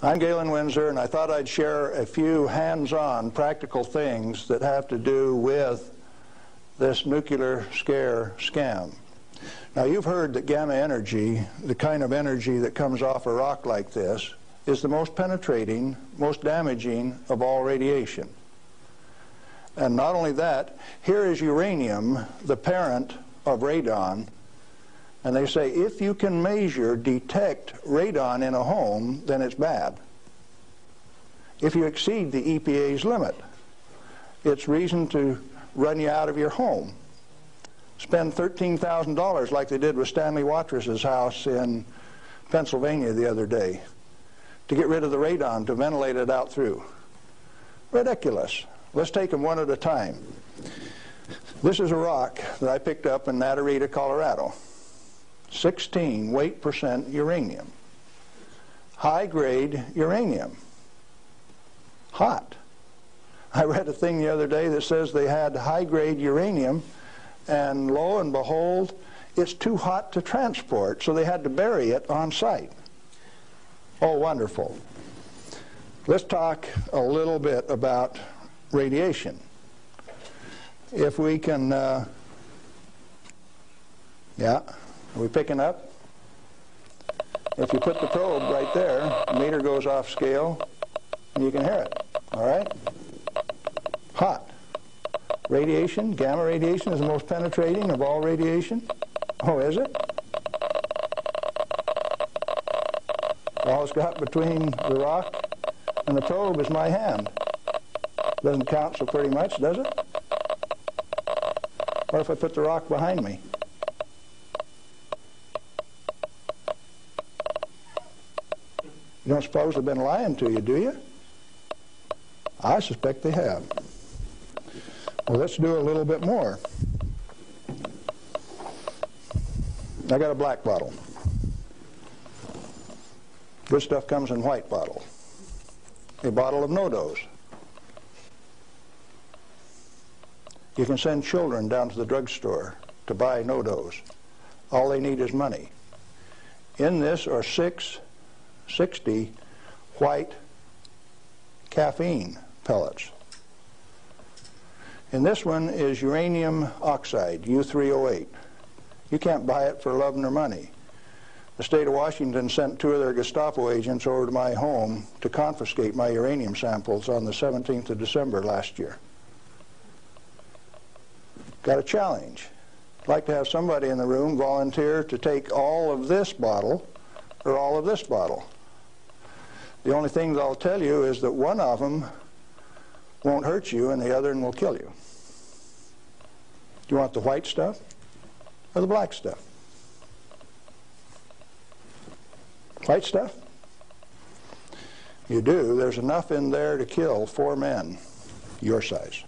I'm Galen Windsor, and I thought I'd share a few hands-on practical things that have to do with this nuclear scare scam. Now, you've heard that gamma energy, the kind of energy that comes off a rock like this, is the most penetrating, most damaging of all radiation. And not only that, here is uranium, the parent of radon, and they say if you can detect radon in a home, then it's bad. If you exceed the EPA's limit, it's reason to run you out of your home. Spend $13,000 like they did with Stanley Watrous' house in Pennsylvania the other day to get rid of the radon, to ventilate it out through. Ridiculous. Let's take them one at a time. This is a rock that I picked up in Natarita, Colorado. 16 weight % uranium. High-grade uranium. Hot. I read a thing the other day that says they had high-grade uranium, and lo and behold, it's too hot to transport, so they had to bury it on site. Oh, wonderful. Let's talk a little bit about radiation. If we can, yeah, are we picking up? If you put the probe right there, the meter goes off scale, and you can hear it, all right? Hot. Radiation, gamma radiation, is the most penetrating of all radiation. Oh, is it? All it's got between the rock and the probe is my hand. Doesn't count so pretty much, does it? What if I put the rock behind me? You don't suppose they've been lying to you, do you? I suspect they have. Well, let's do a little bit more. I got a black bottle. This stuff comes in white bottle. A bottle of no-dose. You can send children down to the drugstore to buy no-dose. All they need is money. In this are 660 white caffeine pellets. And this one is uranium oxide, U3O8. You can't buy it for love nor money. The state of Washington sent 2 of their Gestapo agents over to my home to confiscate my uranium samples on the 17th of December last year. Got a challenge. I'd like to have somebody in the room volunteer to take all of this bottle or all of this bottle. The only thing that I'll tell you is that one of them won't hurt you and the other one will kill you. Do you want the white stuff or the black stuff? White stuff? You do. There's enough in there to kill 4 men your size.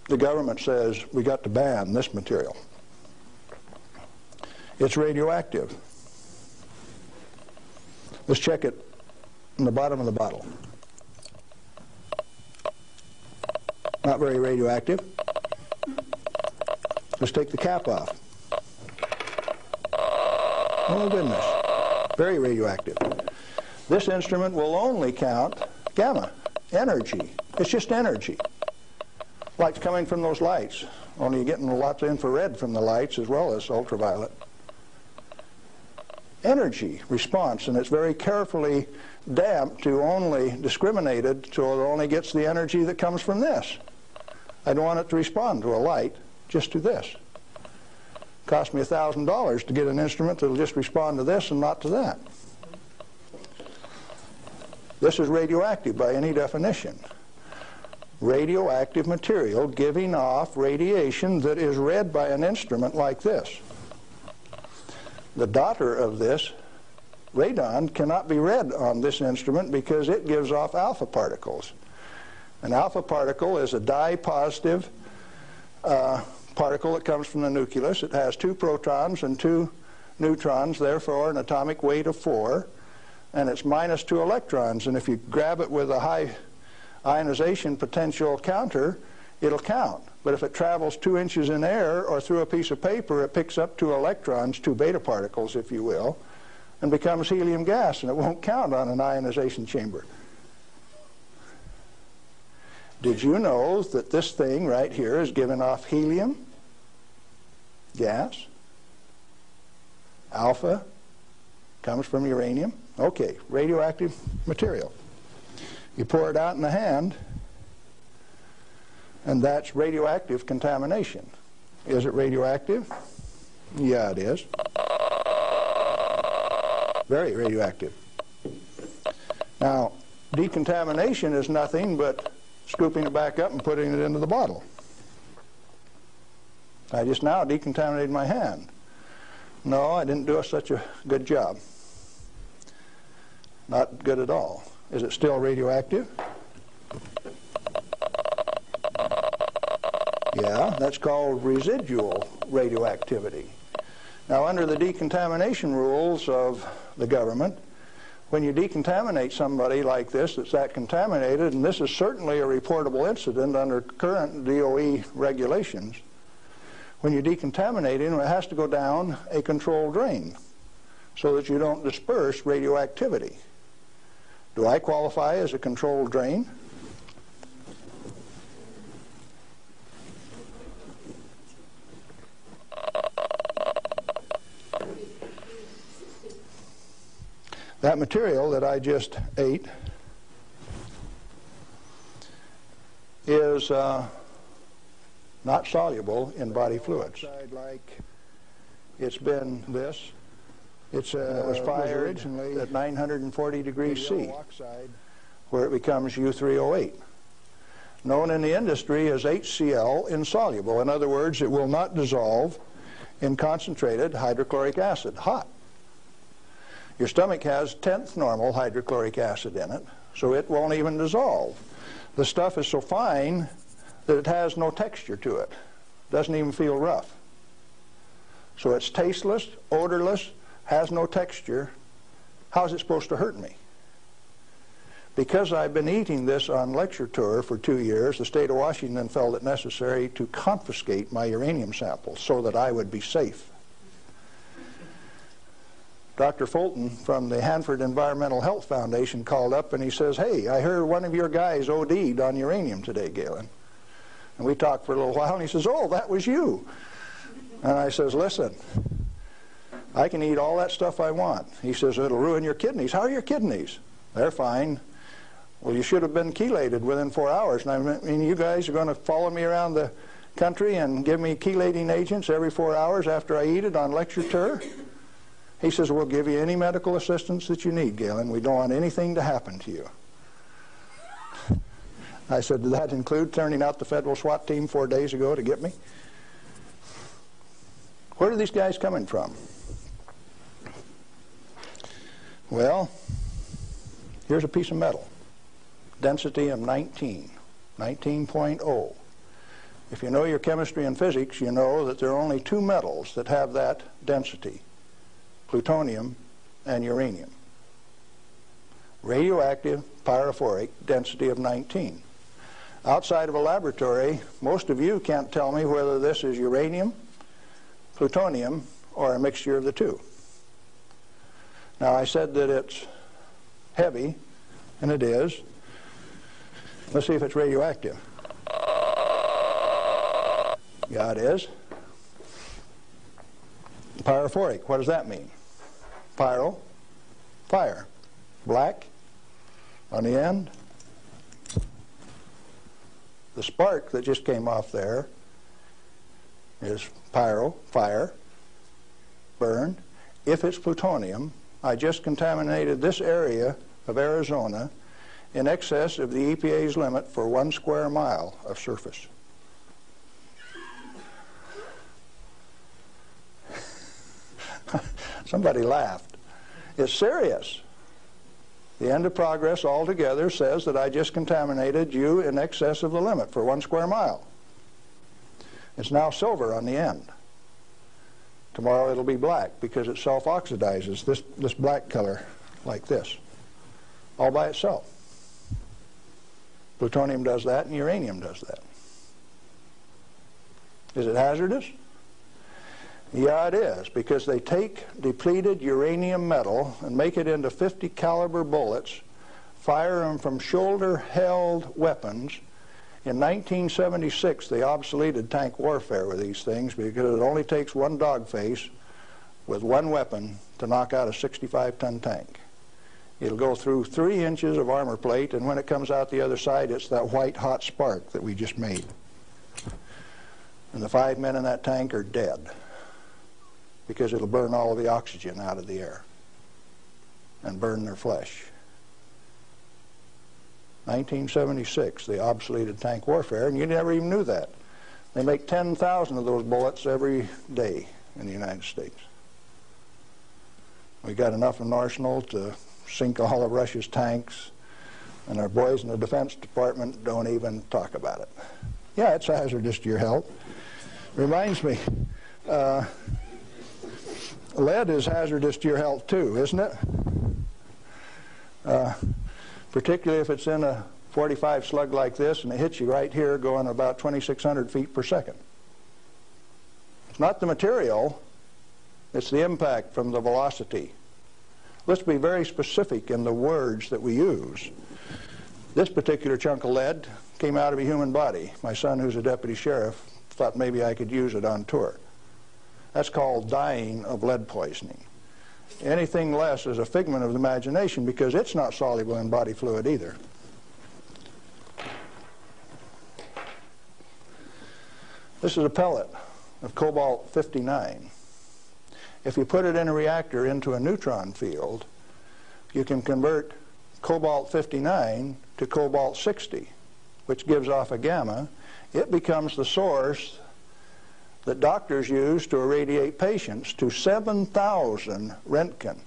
The government says we got to ban this material. It's radioactive. Let's check it in the bottom of the bottle. Not very radioactive. Let's take the cap off. Oh goodness, very radioactive. This instrument will only count gamma, energy. It's just energy. Light's coming from those lights, only you're getting lots of infrared from the lights as well as ultraviolet. Energy response, and it's very carefully damped to only discriminated so it only gets the energy that comes from this. I don't want it to respond to a light, just to this. Cost me $1,000 to get an instrument that will just respond to this and not to that. This is radioactive by any definition. Radioactive material giving off radiation that is read by an instrument like this. The daughter of this, radon, cannot be read on this instrument because it gives off alpha particles. An alpha particle is a dye-positive particle that comes from the nucleus. It has 2 protons and 2 neutrons, therefore an atomic weight of 4, and it's minus 2 electrons. And if you grab it with a high ionization potential counter, it'll count. But if it travels 2 inches in air or through a piece of paper, it picks up 2 electrons, 2 beta particles, if you will, and becomes helium gas, and it won't count on an ionization chamber. Did you know that this thing right here is giving off helium gas? Alpha comes from uranium. Okay, radioactive material. You pour it out in the hand, and that's radioactive contamination. Is it radioactive? Yeah, it is. Very radioactive. Now, decontamination is nothing but scooping it back up and putting it into the bottle. I just now decontaminated my hand. No, I didn't do such a good job. Not good at all. Is it still radioactive? Yeah, that's called residual radioactivity. Now, under the decontamination rules of the government, when you decontaminate somebody like this that's that contaminated, and this is certainly a reportable incident under current DOE regulations, when you decontaminate him, it has to go down a controlled drain so that you don't disperse radioactivity. Do I qualify as a controlled drain? That material that I just ate is not soluble in body fluids. Like it's been this. It was fired originally at 940 degrees C, where it becomes U3O8, known in the industry as HCl insoluble. In other words, it will not dissolve in concentrated hydrochloric acid, hot. Your stomach has 10th normal hydrochloric acid in it, so it won't even dissolve. The stuff is so fine that it has no texture to it. Doesn't even feel rough. So it's tasteless, odorless, has no texture. How's it supposed to hurt me? Because I've been eating this on lecture tour for 2 years, the state of Washington felt it necessary to confiscate my uranium samples so that I would be safe. Dr. Fulton from the Hanford Environmental Health Foundation called up and he says, "Hey, I heard one of your guys OD'd on uranium today, Galen." And we talked for a little while and he says, "Oh, that was you." And I says, "Listen, I can eat all that stuff I want." He says, "It'll ruin your kidneys." "How are your kidneys?" "They're fine." "Well, you should have been chelated within 4 hours. And I mean, you guys are going to follow me around the country and give me chelating agents every 4 hours after I eat it on lecture tour?" He says, "We'll give you any medical assistance that you need, Galen. We don't want anything to happen to you." I said, "Did that include turning out the federal SWAT team 4 days ago to get me?" Where are these guys coming from? Well, here's a piece of metal. Density of 19, 19.0. If you know your chemistry and physics, you know that there are only two metals that have that density: plutonium and uranium. Radioactive, pyrophoric, density of 19. Outside of a laboratory, most of you can't tell me whether this is uranium, plutonium, or a mixture of the two. Now, I said that it's heavy, and it is. Let's see if it's radioactive. Yeah, it is. Pyrophoric, what does that mean? Pyro, fire. Black on the end. The spark that just came off there is pyro, fire, burned. If it's plutonium, I just contaminated this area of Arizona in excess of the EPA's limit for 1 square mile of surface. Somebody laughed. It's serious. The end of progress altogether says that I just contaminated you in excess of the limit for 1 square mile. It's now silver on the end. Tomorrow it'll be black because it self-oxidizes, this black color like this, all by itself. Plutonium does that and uranium does that. Is it hazardous? Yeah, it is, because they take depleted uranium metal and make it into 50 caliber bullets, fire them from shoulder-held weapons. In 1976, they obsoleted tank warfare with these things because it only takes one dog face with one weapon to knock out a 65-ton tank. It'll go through 3 inches of armor plate, and when it comes out the other side, it's that white hot spark that we just made. And the 5 men in that tank are dead because it'll burn all of the oxygen out of the air and burn their flesh. 1976, they obsoleted tank warfare, and you never even knew that. They make 10,000 of those bullets every day in the United States. We got enough in arsenal to sink all of Russia's tanks, and our boys in the Defense Department don't even talk about it. Yeah, it's hazardous to your health. Reminds me, lead is hazardous to your health too, isn't it? Particularly if it's in a 45 slug like this and it hits you right here going about 2,600 feet per second. It's not the material, it's the impact from the velocity. Let's be very specific in the words that we use. This particular chunk of lead came out of a human body. My son, who's a deputy sheriff, thought maybe I could use it on tour. That's called dying of lead poisoning. Anything less is a figment of the imagination because it's not soluble in body fluid either. This is a pellet of cobalt-59. If you put it in a reactor into a neutron field, you can convert cobalt-59 to cobalt-60, which gives off a gamma. It becomes the source that doctors use to irradiate patients to 7,000 Roentgen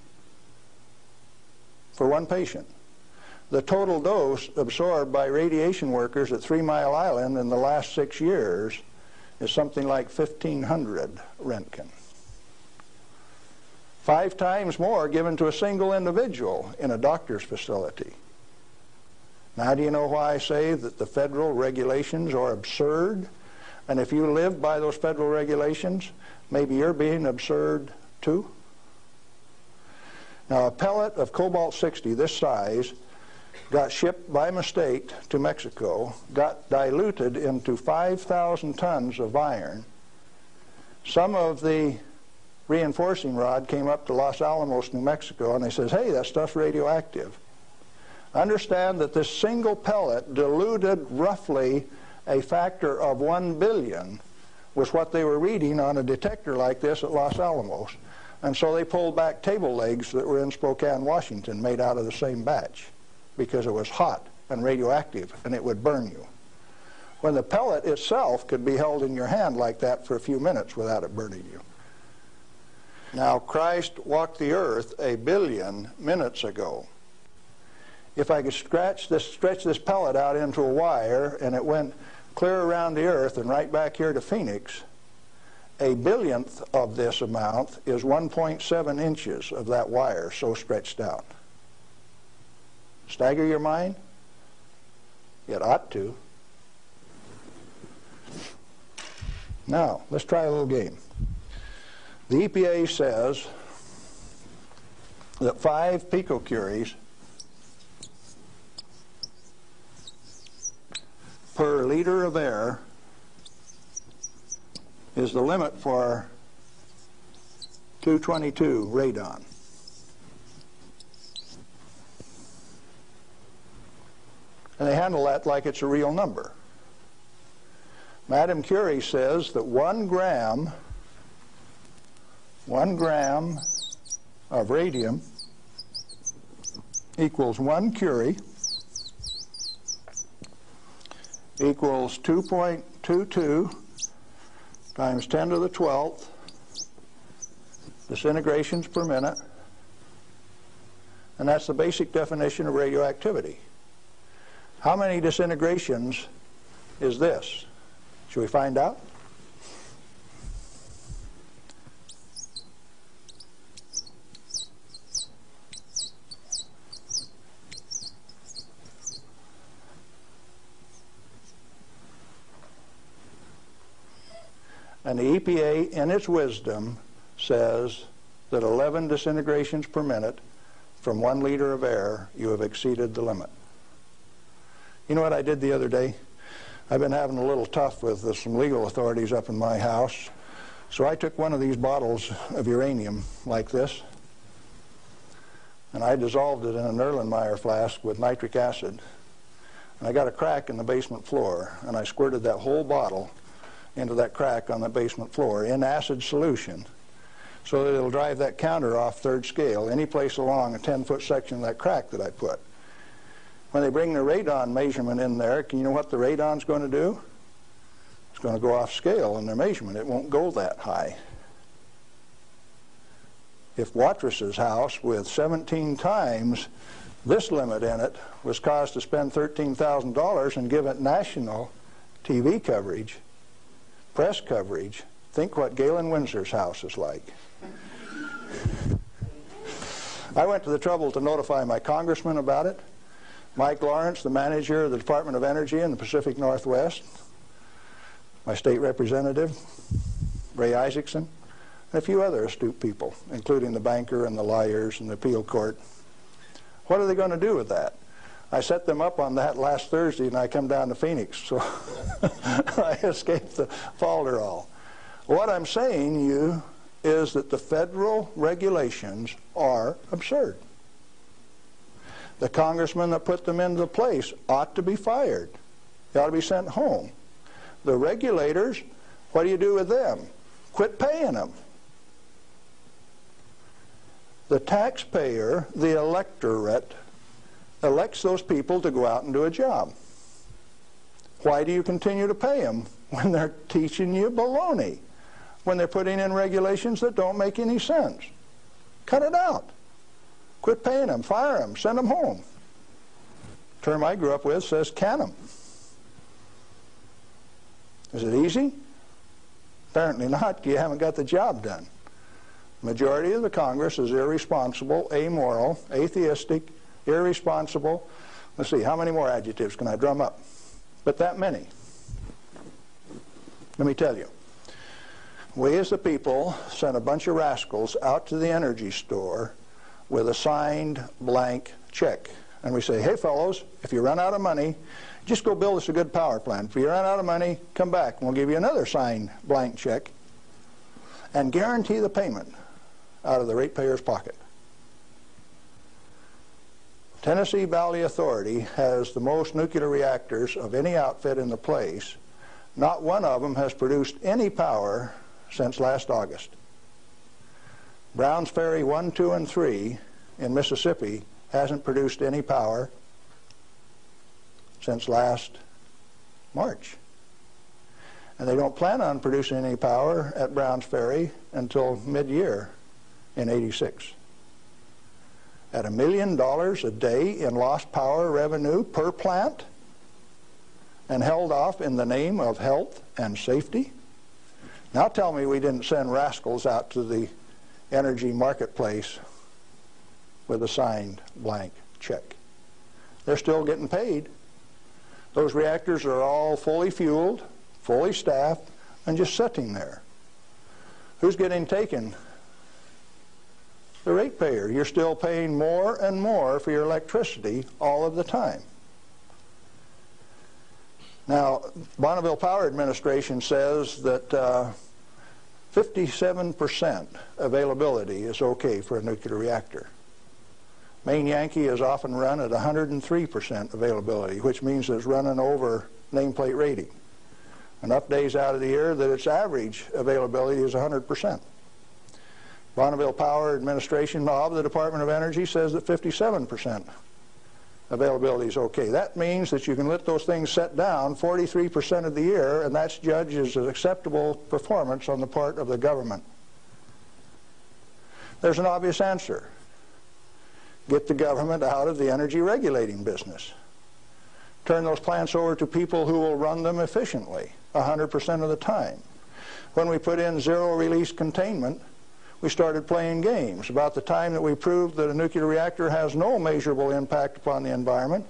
for one patient. The total dose absorbed by radiation workers at 3 Mile Island in the last 6 years is something like 1,500 Roentgen. 5 times more given to a single individual in a doctor's facility. Now, do you know why I say that the federal regulations are absurd? And if you live by those federal regulations, maybe you're being absurd too? Now, a pellet of cobalt-60 this size got shipped by mistake to Mexico, got diluted into 5,000 tons of iron. Some of the reinforcing rod came up to Los Alamos, New Mexico, and they says, hey, that stuff's radioactive. Understand that this single pellet diluted roughly a factor of 1 billion was what they were reading on a detector like this at Los Alamos. And so they pulled back table legs that were in Spokane, Washington, made out of the same batch because it was hot and radioactive and it would burn you. When the pellet itself could be held in your hand like that for a few minutes without it burning you. Now, Christ walked the earth 1 billion minutes ago. If I could stretch this pellet out into a wire and it went clear around the earth and right back here to Phoenix, 1 billionth of this amount is 1.7 inches of that wire so stretched out. Stagger your mind? It ought to. Now, let's try a little game. The EPA says that 5 picocuries per liter of air is the limit for 222 radon. And they handle that like it's a real number. Madame Curie says that 1 gram of radium equals 1 Curie equals 2.22 times 10 to the 12th disintegrations per minute, and that's the basic definition of radioactivity. How many disintegrations is this? Should we find out? And the EPA, in its wisdom, says that 11 disintegrations per minute from 1 liter of air, you have exceeded the limit. You know what I did the other day? I've been having a little tough with some legal authorities up in my house. So I took one of these bottles of uranium like this, and I dissolved it in an Erlenmeyer flask with nitric acid. And I got a crack in the basement floor, and I squirted that whole bottle into that crack on the basement floor in acid solution, so that it'll drive that counter off third scale any place along a 10-foot section of that crack that I put. When they bring the radon measurement in there, you know what the radon's going to do? It's going to go off scale in their measurement. It won't go that high. If Watrous' house with 17 times this limit in it was caused to spend $13,000 and give it national TV coverage, press coverage, think what Galen Windsor's house is like. I went to the trouble to notify my congressman about it, Mike Lawrence, the manager of the Department of Energy in the Pacific Northwest, my state representative, Ray Isaacson, and a few other astute people, including the banker and the lawyers and the appeal court. What are they going to do with that? I set them up on that last Thursday, and I come down to Phoenix, so I escaped the falderall. What I'm saying to you is that the federal regulations are absurd. The congressman that put them into place ought to be fired. They ought to be sent home. The regulators, what do you do with them? Quit paying them. The taxpayer, the electorate, elects those people to go out and do a job. Why do you continue to pay them when they're teaching you baloney? When they're putting in regulations that don't make any sense? Cut it out. Quit paying them, fire them, send them home. The term I grew up with says can them. Is it easy? Apparently not. You haven't got the job done. The majority of the Congress is irresponsible, amoral, atheistic, irresponsible. Let's see, how many more adjectives can I drum up? But that many. Let me tell you. We as the people sent a bunch of rascals out to the energy store with a signed blank check. And we say, hey fellows, if you run out of money, just go build us a good power plant. If you run out of money, come back and we'll give you another signed blank check and guarantee the payment out of the ratepayer's pocket. Tennessee Valley Authority has the most nuclear reactors of any outfit in the place. Not one of them has produced any power since last August. Browns Ferry 1, 2, and 3 in Mississippi hasn't produced any power since last March. And they don't plan on producing any power at Browns Ferry until mid-year in '86. At $1 million a day in lost power revenue per plant and held off in the name of health and safety? Now tell me we didn't send rascals out to the energy marketplace with a signed blank check. They're still getting paid. Those reactors are all fully fueled, fully staffed, and just sitting there. Who's getting taken? The ratepayer. You're still paying more and more for your electricity all of the time. Now, Bonneville Power Administration says that 57% availability is okay for a nuclear reactor. Maine Yankee is often run at 103% availability, which means it's running over nameplate rating. Enough days out of the year that its average availability is 100%. Bonneville Power Administration of the Department of Energy says that 57% availability is okay. That means that you can let those things set down 43% of the year, and that's judged as an acceptable performance on the part of the government. There's an obvious answer. Get the government out of the energy regulating business. Turn those plants over to people who will run them efficiently 100% of the time. When we put in zero-release containment, we started playing games. About the time that we proved that a nuclear reactor has no measurable impact upon the environment,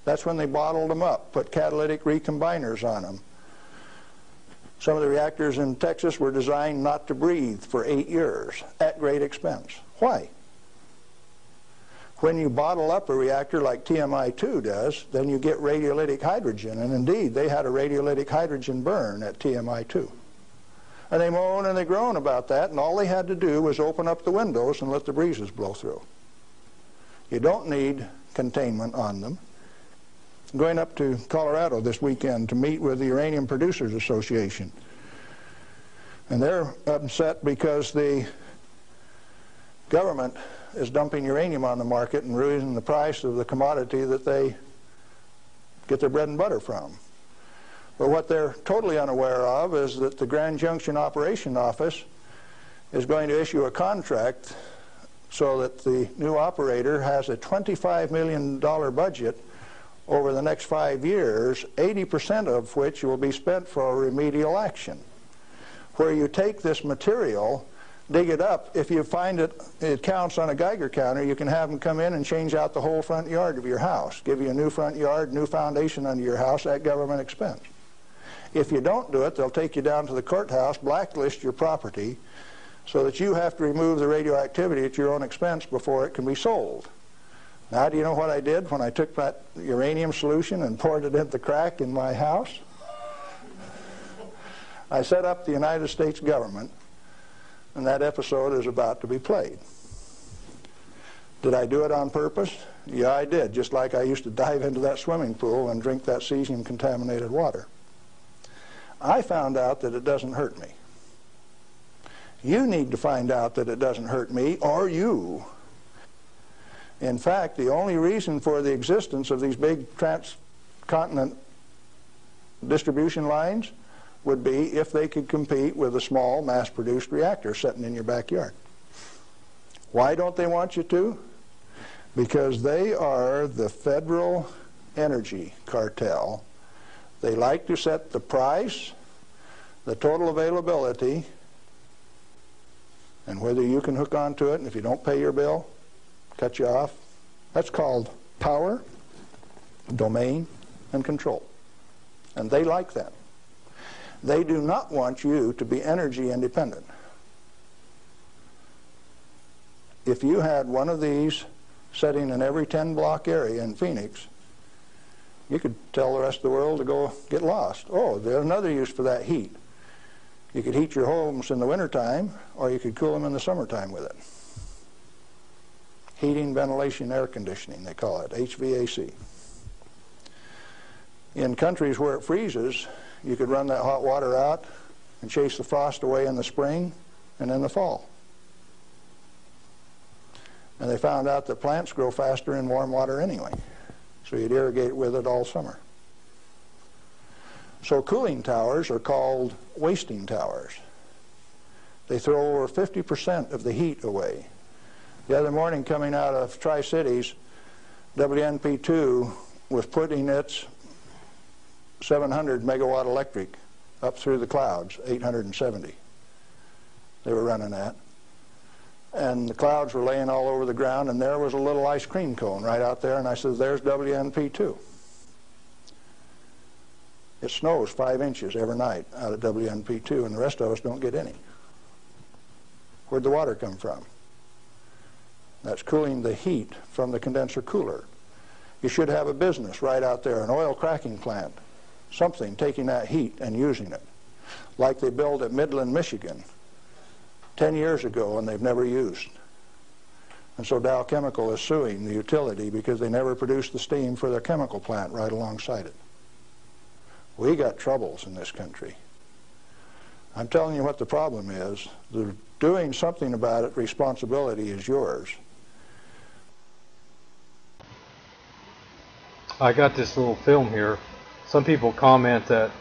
that's when they bottled them up, put catalytic recombiners on them. Some of the reactors in Texas were designed not to breathe for 8 years at great expense. Why? When you bottle up a reactor like TMI-2 does, then you get radiolytic hydrogen, and indeed they had a radiolytic hydrogen burn at TMI-2. And they moan and they groan about that, and all they had to do was open up the windows and let the breezes blow through. You don't need containment on them. I'm going up to Colorado this weekend to meet with the Uranium Producers Association. And they're upset because the government is dumping uranium on the market and raising the price of the commodity that they get their bread and butter from. But what they're totally unaware of is that the Grand Junction Operation Office is going to issue a contract so that the new operator has a $25 million budget over the next 5 years, 80% of which will be spent for remedial action, where you take this material, dig it up. If you find it counts on a Geiger counter, you can have them come in and change out the whole front yard of your house, give you a new front yard, new foundation under your house at government expense. If you don't do it, they'll take you down to the courthouse, blacklist your property, so that you have to remove the radioactivity at your own expense before it can be sold. Now, do you know what I did when I took that uranium solution and poured it into the crack in my house? I set up the United States government, and that episode is about to be played. Did I do it on purpose? Yeah, I did, just like I used to dive into that swimming pool and drink that cesium-contaminated water. I found out that it doesn't hurt me. You need to find out that it doesn't hurt me, or you. In fact, the only reason for the existence of these big transcontinent distribution lines would be if they could compete with a small mass-produced reactor sitting in your backyard. Why don't they want you to? Because they are the federal energy cartel. They like to set the price, the total availability, and whether you can hook onto it, and if you don't pay your bill, cut you off. That's called power, domain, and control. And they like that. They do not want you to be energy independent. If you had one of these sitting in every 10-block area in Phoenix, you could tell the rest of the world to go get lost. Oh, there's another use for that heat. You could heat your homes in the wintertime, or you could cool them in the summertime with it. Heating, ventilation, air conditioning, they call it, HVAC. In countries where it freezes, you could run that hot water out and chase the frost away in the spring and in the fall. And they found out that plants grow faster in warm water anyway, so you'd irrigate with it all summer. So cooling towers are called wasting towers. They throw over 50% of the heat away. The other morning, coming out of Tri-Cities, WNP2 was putting its 700 megawatt electric up through the clouds, 870 they were running at. And the clouds were laying all over the ground, and there was a little ice cream cone right out there, and I said, there's WNP2. It snows 5 inches every night out at WNP2, and the rest of us don't get any. Where'd the water come from? That's cooling the heat from the condenser cooler. You should have a business right out there, an oil cracking plant, something taking that heat and using it, like they built at Midland, Michigan 10 years ago and they've never used. And so Dow Chemical is suing the utility because they never produced the steam for their chemical plant right alongside it. We got troubles in this country. I'm telling you what the problem is. They're doing something about it. Responsibility is yours. I got this little film here. Some people comment that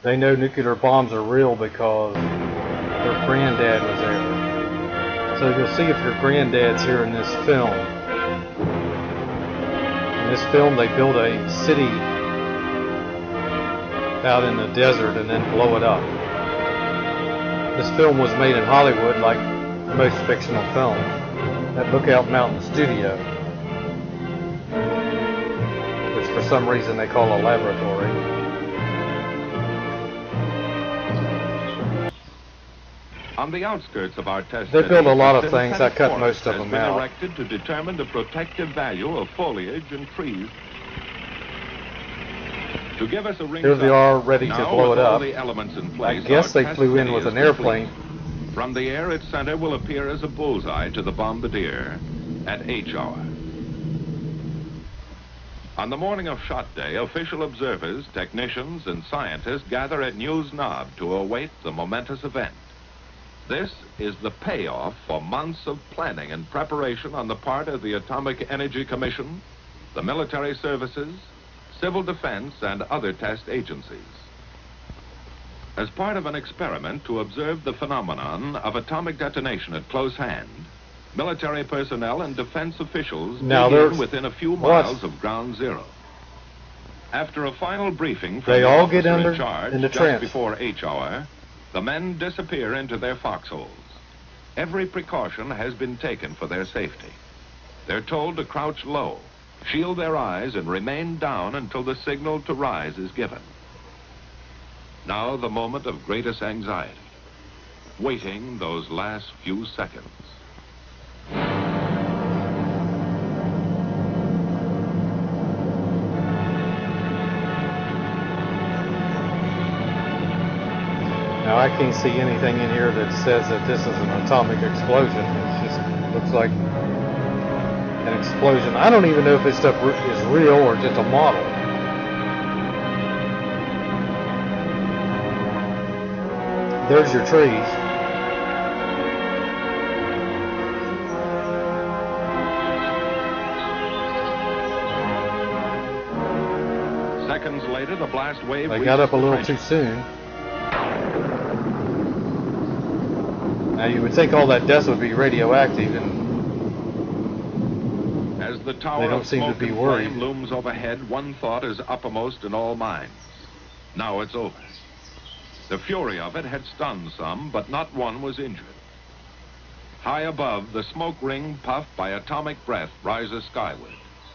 they know nuclear bombs are real because their granddad was there. So you'll see if your granddad's here in this film. In this film they build a city out in the desert and then blow it up. This film was made in Hollywood, like most fictional films, at Lookout Mountain Studio, which for some reason they call a laboratory. On the outskirts of our test They build a lot of a things. I synthetic cut forest most of has them been out. erected to determine the protective value of foliage and trees. To give us a ring Here they are, ready to now, blow with it all up. the elements in I place, guess our they test flew in bay with is an airplane. complete. From the air, its center will appear as a bullseye to the bombardier at H hour. On the morning of shot day, official observers, technicians, and scientists gather at News Knob to await the momentous event. This is the payoff for months of planning and preparation on the part of the Atomic Energy Commission, the military services, civil defense, and other test agencies. As part of an experiment to observe the phenomenon of atomic detonation at close hand, military personnel and defense officials begin within a few miles of ground zero. After a final briefing from They the all officer get under in charge in the just trench before H hour, the men disappear into their foxholes. Every precaution has been taken for their safety. They're told to crouch low, shield their eyes, and remain down until the signal to rise is given. Now the moment of greatest anxiety, waiting those last few seconds. Now I can't see anything in here that says that this is an atomic explosion. It just looks like an explosion. I don't even know if this stuff is real or just a model. There's your trees. Seconds later, the blast wave They got up a reaches the little too trenches. soon. Now you would think all that dust would be radioactive, and As the tower they don't of seem to smoke be and worried. flame looms overhead, one thought is uppermost in all minds. Now it's over. The fury of it had stunned some, but not one was injured. High above, the smoke ring puffed by atomic breath rises skyward,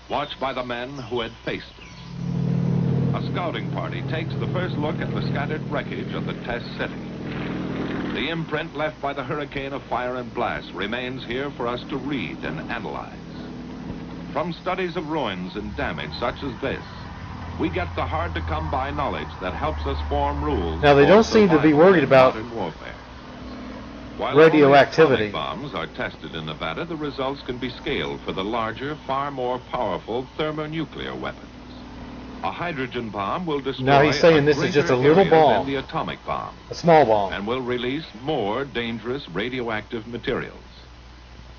watched by the men who had faced it. A scouting party takes the first look at the scattered wreckage of the test city. The imprint left by the hurricane of fire and blast remains here for us to read and analyze. From studies of ruins and damage such as this, we get the hard-to-come-by knowledge that helps us form rules. Now, they for don't seem to be survival worried in about modern warfare. While radioactivity. only atomic bombs are tested in Nevada, the results can be scaled for the larger, far more powerful thermonuclear weapons. A hydrogen bomb will destroy Now he's saying a this is just a greater little area bomb. than the atomic bomb, A small bomb. and will release more dangerous radioactive materials.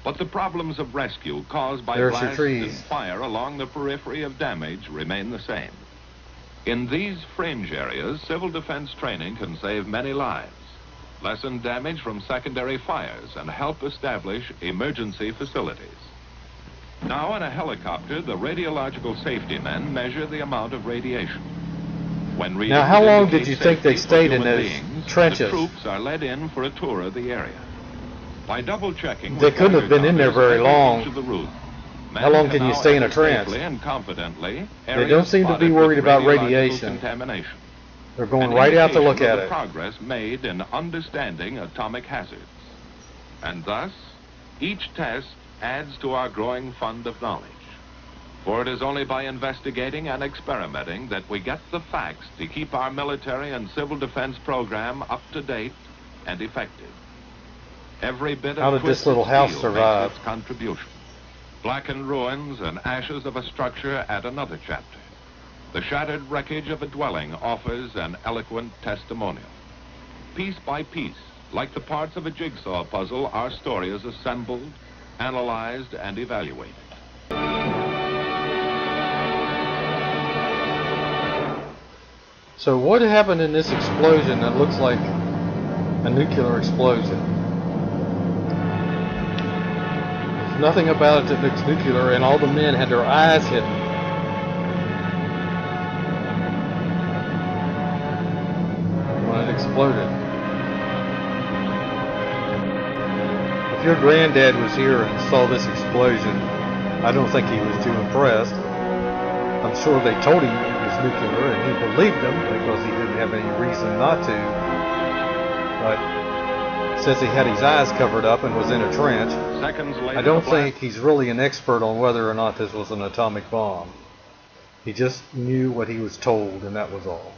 But the problems of rescue caused by There's your blasts and trees. fire along the periphery of damage remain the same. In these fringe areas, civil defense training can save many lives, lessen damage from secondary fires, and help establish emergency facilities. Now in a helicopter, the radiological safety men measure the amount of radiation. When readings Now, how long indicate did you think they safety for stayed in human those beings, trenches? The troops are led in for a tour of the area. By double-checking, They couldn't have been in there very long. How long can you stay in a trance? And confidently, They don't seem to be worried about radiation. Contamination. They're going An right out to indication look of at the it. progress made in understanding atomic hazards. And thus, each test adds to our growing fund of knowledge. For it is only by investigating and experimenting that we get the facts to keep our military and civil defense program up to date and effective. Every bit of How did this twisted little house steel survive? makes its contribution. Blackened ruins and ashes of a structure add another chapter. The shattered wreckage of a dwelling offers an eloquent testimonial. Piece by piece, like the parts of a jigsaw puzzle, our story is assembled, analyzed, and evaluated. So what happened in this explosion that looks like a nuclear explosion? There's nothing about it that looks nuclear, and all the men had their eyes hidden. When it exploded. If your granddad was here and saw this explosion, I don't think he was too impressed. I'm sure they told him it was nuclear, and he believed them because he didn't have any reason not to. But says he had his eyes covered up and was in a trench. Seconds later, I don't think he's really an expert on whether or not this was an atomic bomb. He just knew what he was told, and that was all.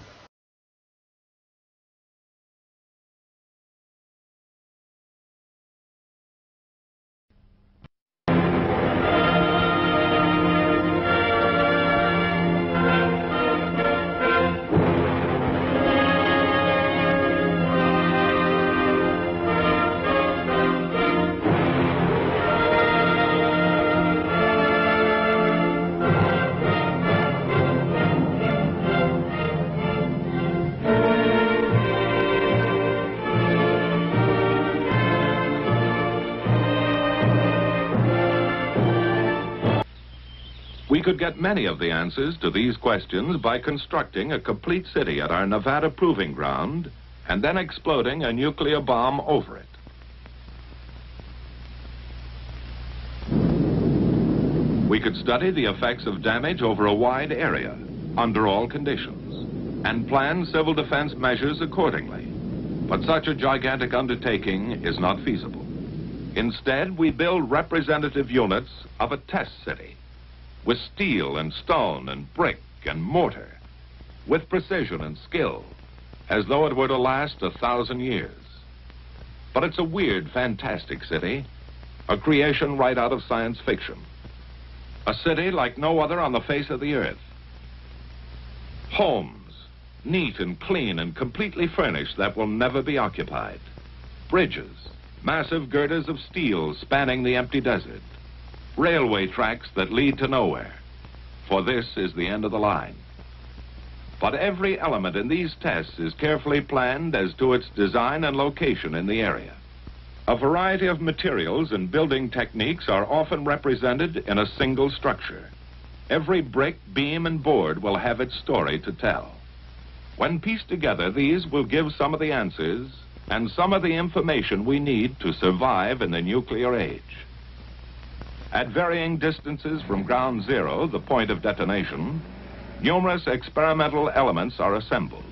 We could get many of the answers to these questions by constructing a complete city at our Nevada proving ground and then exploding a nuclear bomb over it. We could study the effects of damage over a wide area, under all conditions, and plan civil defense measures accordingly. But such a gigantic undertaking is not feasible. Instead, we build representative units of a test city, with steel and stone and brick and mortar, with precision and skill, as though it were to last 1,000 years. But it's a weird, fantastic city, a creation right out of science fiction. A city like no other on the face of the earth. Homes, neat and clean and completely furnished, that will never be occupied. Bridges, massive girders of steel spanning the empty desert. Railway tracks that lead to nowhere, for this is the end of the line. But every element in these tests is carefully planned as to its design and location in the area. A variety of materials and building techniques are often represented in a single structure. Every brick, beam, and board will have its story to tell. When pieced together, these will give some of the answers and some of the information we need to survive in the nuclear age. At varying distances from ground zero, the point of detonation, numerous experimental elements are assembled.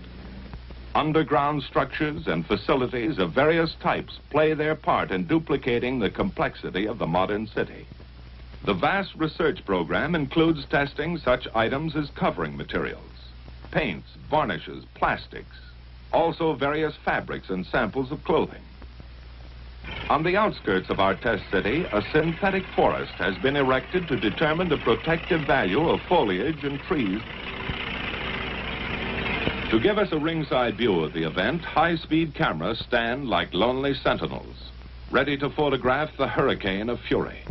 Underground structures and facilities of various types play their part in duplicating the complexity of the modern city. The vast research program includes testing such items as covering materials, paints, varnishes, plastics, also various fabrics and samples of clothing. On the outskirts of our test city, a synthetic forest has been erected to determine the protective value of foliage and trees. To give us a ringside view of the event, high-speed cameras stand like lonely sentinels, ready to photograph the hurricane of fury.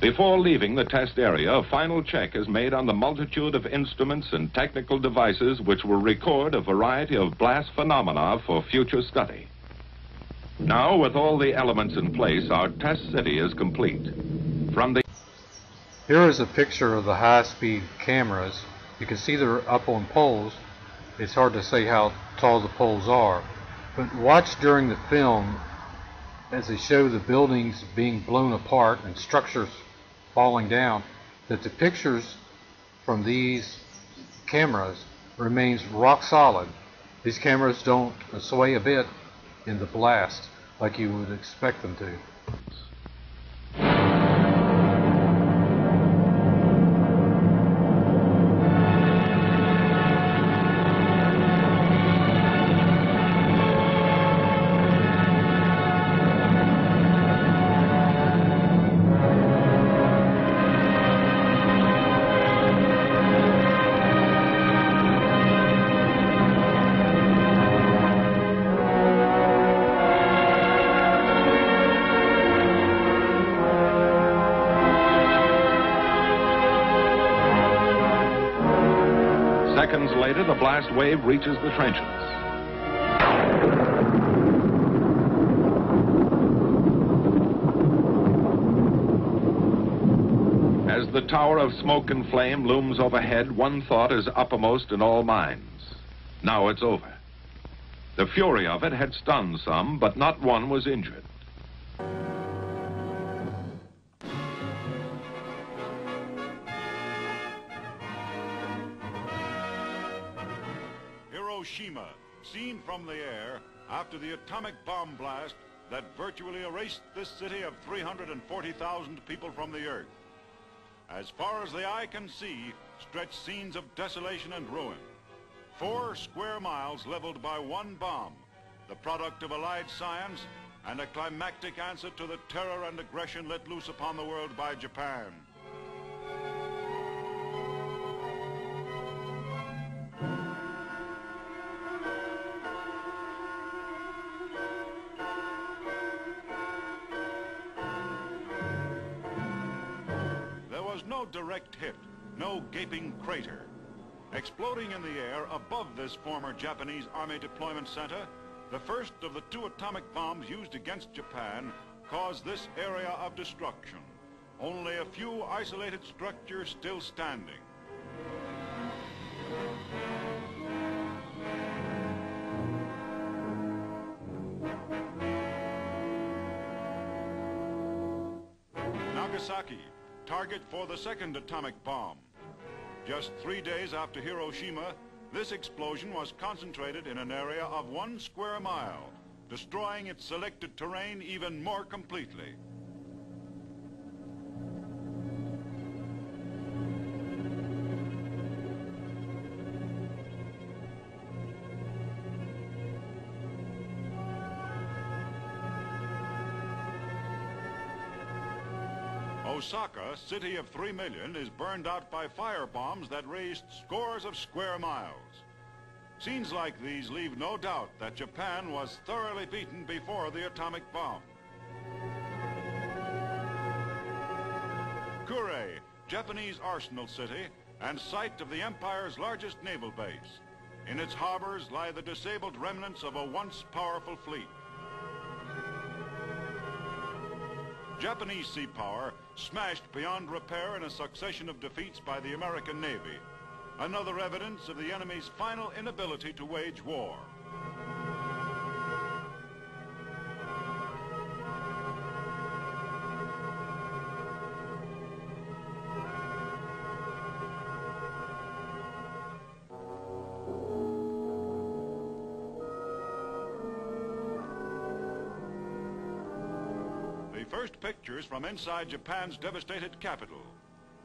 Before leaving the test area, a final check is made on the multitude of instruments and technical devices which will record a variety of blast phenomena for future study. Now, with all the elements in place, our test city is complete. Here is a picture of the high-speed cameras. You can see they're up on poles. It's hard to say how tall the poles are, but watch during the film as they show the buildings being blown apart and structures falling down, that the pictures from these cameras remains rock solid. These cameras don't sway a bit in the blast like you would expect them to. Seconds later, the blast wave reaches the trenches. As the tower of smoke and flame looms overhead, one thought is uppermost in all minds. Now it's over. The fury of it had stunned some, but not one was injured. Hiroshima, seen from the air after the atomic bomb blast that virtually erased this city of 340,000 people from the earth. As far as the eye can see, stretch scenes of desolation and ruin. 4 square miles leveled by one bomb, the product of allied science and a climactic answer to the terror and aggression let loose upon the world by Japan. There was no direct hit, no gaping crater. Exploding in the air above this former Japanese Army deployment center, the first of the 2 atomic bombs used against Japan caused this area of destruction. Only a few isolated structures still standing. Nagasaki, target for the second atomic bomb. Just 3 days after Hiroshima, this explosion was concentrated in an area of 1 square mile, destroying its selected terrain even more completely. Osaka, city of 3 million, is burned out by fire bombs that razed scores of square miles. Scenes like these leave no doubt that Japan was thoroughly beaten before the atomic bomb. Kure, Japanese arsenal city and site of the empire's largest naval base. In its harbors lie the disabled remnants of a once powerful fleet. Japanese sea power smashed beyond repair in a succession of defeats by the American Navy. Another evidence of the enemy's final inability to wage war. First pictures from inside Japan's devastated capital,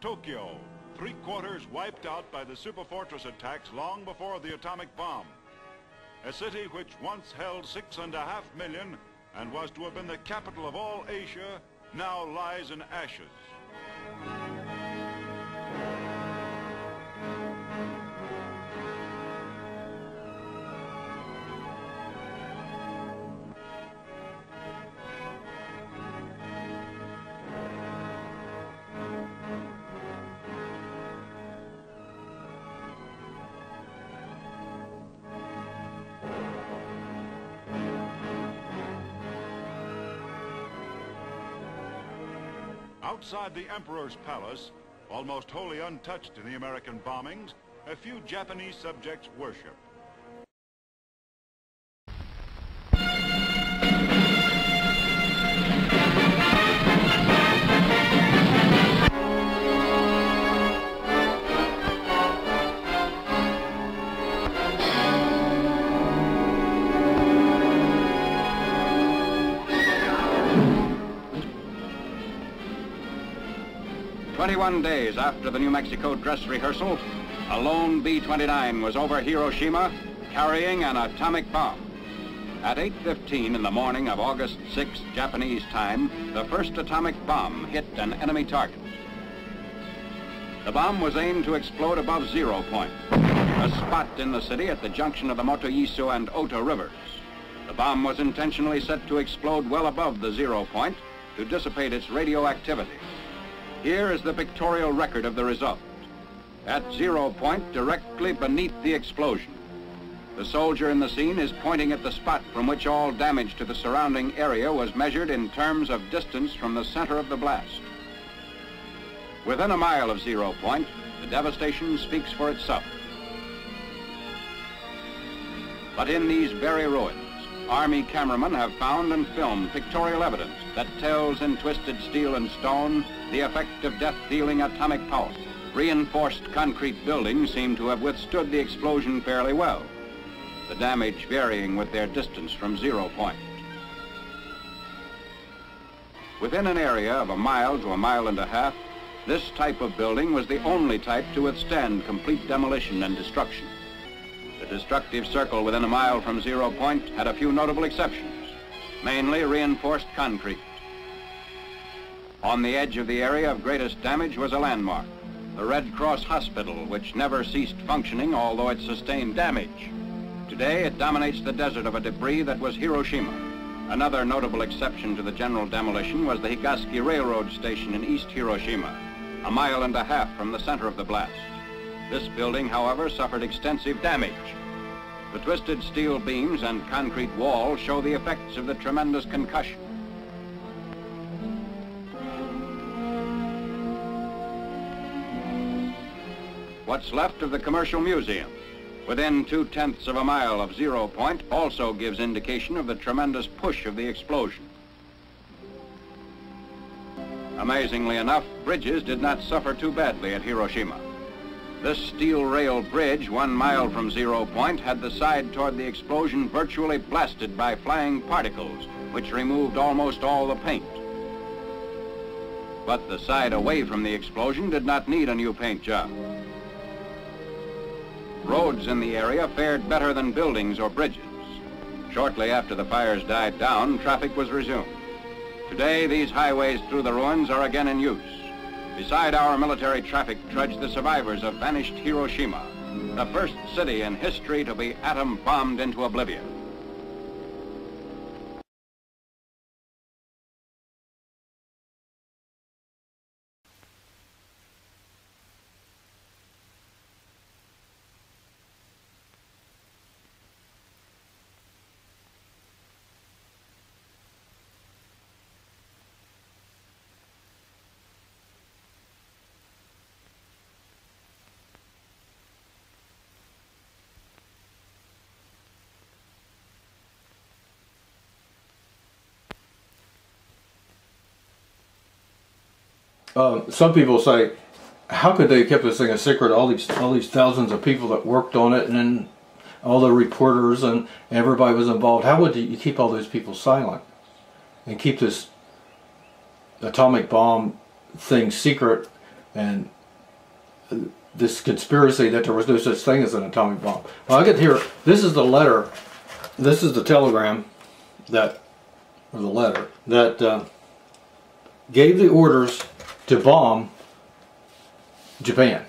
Tokyo, 3/4 wiped out by the superfortress attacks long before the atomic bomb. A city which once held 6.5 million and was to have been the capital of all Asia, now lies in ashes. Outside the Emperor's palace, almost wholly untouched in the American bombings, a few Japanese subjects worship. "21 days after the New Mexico dress rehearsal, a lone B-29 was over Hiroshima carrying an atomic bomb. At 8:15 in the morning of August 6, Japanese time, the first atomic bomb hit an enemy target. The bomb was aimed to explode above 0 point, a spot in the city at the junction of the Motoyiso and Ota rivers. The bomb was intentionally set to explode well above the 0 point to dissipate its radioactivity. Here is the pictorial record of the result. At 0 point, directly beneath the explosion, the soldier in the scene is pointing at the spot from which all damage to the surrounding area was measured in terms of distance from the center of the blast. Within a mile of 0 point, the devastation speaks for itself. But in these very ruins, Army cameramen have found and filmed pictorial evidence that tells in twisted steel and stone the effect of death-dealing atomic power. Reinforced concrete buildings seem to have withstood the explosion fairly well. the damage varying with their distance from 0 point. Within an area of 1 mile to 1.5 miles, this type of building was the only type to withstand complete demolition and destruction. The destructive circle within 1 mile from 0 point had a few notable exceptions, mainly reinforced concrete. On the edge of the area of greatest damage was a landmark, the Red Cross Hospital, which never ceased functioning although it sustained damage. Today it dominates the desert of a debris that was Hiroshima. Another notable exception to the general demolition was the Higashi Railroad Station in East Hiroshima, 1.5 miles from the center of the blast. This building, however, suffered extensive damage. The twisted steel beams and concrete wall show the effects of the tremendous concussion. What's left of the Commercial Museum, within 0.2 of a mile of 0 point, also gives indication of the tremendous push of the explosion. Amazingly enough, bridges did not suffer too badly at Hiroshima. This steel rail bridge 1 mile from 0 point had the side toward the explosion virtually blasted by flying particles, which removed almost all the paint. But the side away from the explosion did not need a new paint job. Roads in the area fared better than buildings or bridges. Shortly after the fires died down, traffic was resumed. Today, these highways through the ruins are again in use. Beside our military traffic trudge the survivors of vanished Hiroshima, the first city in history to be atom-bombed into oblivion. Some people say, how could they have kept this thing a secret? All these thousands of people that worked on it, and then all the reporters and everybody was involved. How would you keep all those people silent and keep this atomic bomb thing secret, and this conspiracy that there was no such thing as an atomic bomb? Well, I get here. This is the letter. This is the telegram that, or the letter that gave the orders to bomb Japan.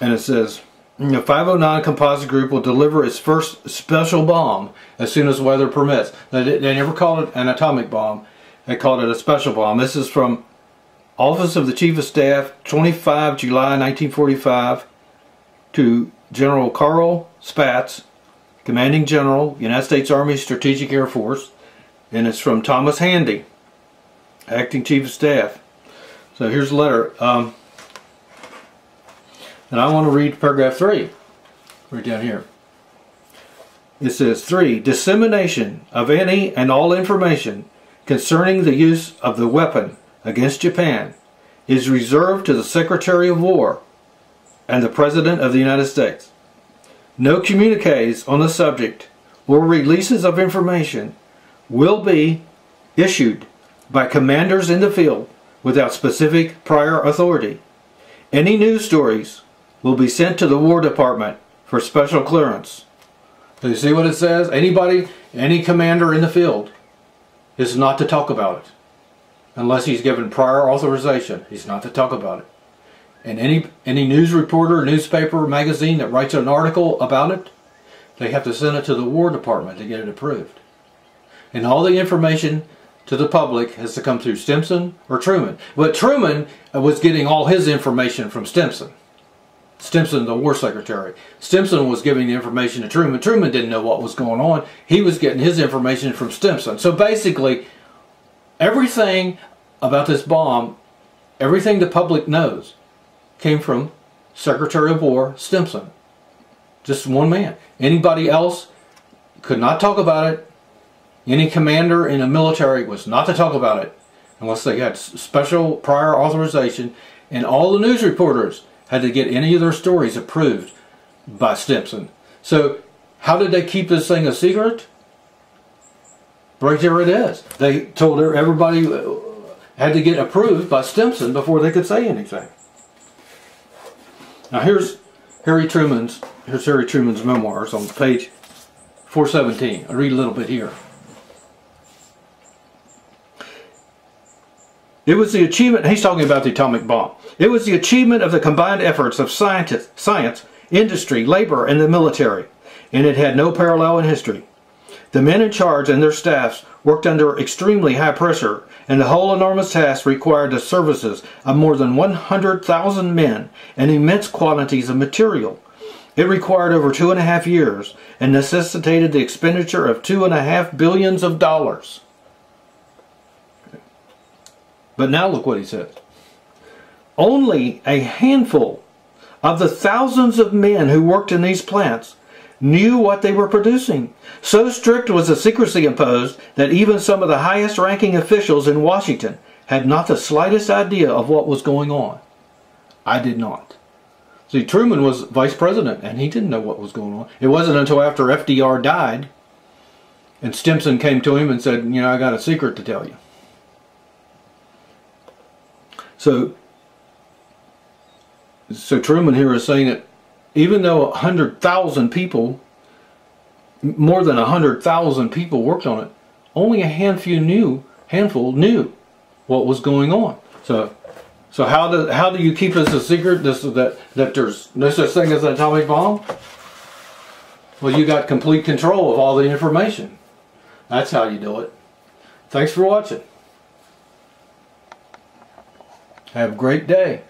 And it says, the 509 Composite Group will deliver its first special bomb as soon as weather permits. They never called it an atomic bomb. They called it a special bomb. This is from Office of the Chief of Staff, 25 July 1945, to General Carl Spaatz, Commanding General, United States Army Strategic Air Force. And it's from Thomas Handy, Acting Chief of Staff. So here's the letter. And I want to read paragraph 3, right down here. It says, 3. Dissemination of any and all information concerning the use of the weapon against Japan is reserved to the Secretary of War and the President of the United States. No communiques on the subject or releases of information will be issued by commanders in the field without specific prior authority. Any news stories will be sent to the War Department for special clearance. So you see what it says? Anybody, any commander in the field is not to talk about it unless he's given prior authorization. He's not to talk about it. And any news reporter, newspaper, magazine that writes an article about it, they have to send it to the War Department to get it approved. And all the information to the public has to come through Stimson or Truman. But Truman was getting all his information from Stimson. Stimson, the War Secretary. Stimson was giving the information to Truman. Truman didn't know what was going on. He was getting his information from Stimson. So basically, everything about this bomb, everything the public knows, came from Secretary of War Stimson. Just one man. Anybody else could not talk about it. Any commander in the military was not to talk about it unless they had special prior authorization, and all the news reporters had to get any of their stories approved by Stimson. So How did they keep this thing a secret? Right there it is. They told everybody had to get approved by Stimson before they could say anything. Now here's Harry Truman's memoirs on page 417. I'll read a little bit here. It was the achievement, he's talking about the atomic bomb. It was the achievement of the combined efforts of science, industry, labor, and the military, and it had no parallel in history. The men in charge and their staffs worked under extremely high pressure, and the whole enormous task required the services of more than 100,000 men and immense quantities of material. It required over 2.5 years and necessitated the expenditure of $2.5 billion. But now look what he says. Only a handful of the thousands of men who worked in these plants knew what they were producing. So strict was the secrecy imposed that even some of the highest ranking officials in Washington had not the slightest idea of what was going on. I did not. See, Truman was vice president and he didn't know what was going on. It wasn't until after FDR died and Stimson came to him and said, you know, I got a secret to tell you. So Truman here is saying that even though 100,000 people, more than 100,000 people worked on it, only a handful knew what was going on. So how do you keep this a secret? That there's no such thing as an atomic bomb? Well, you got complete control of all the information. That's how you do it. Thanks for watching. Have a great day.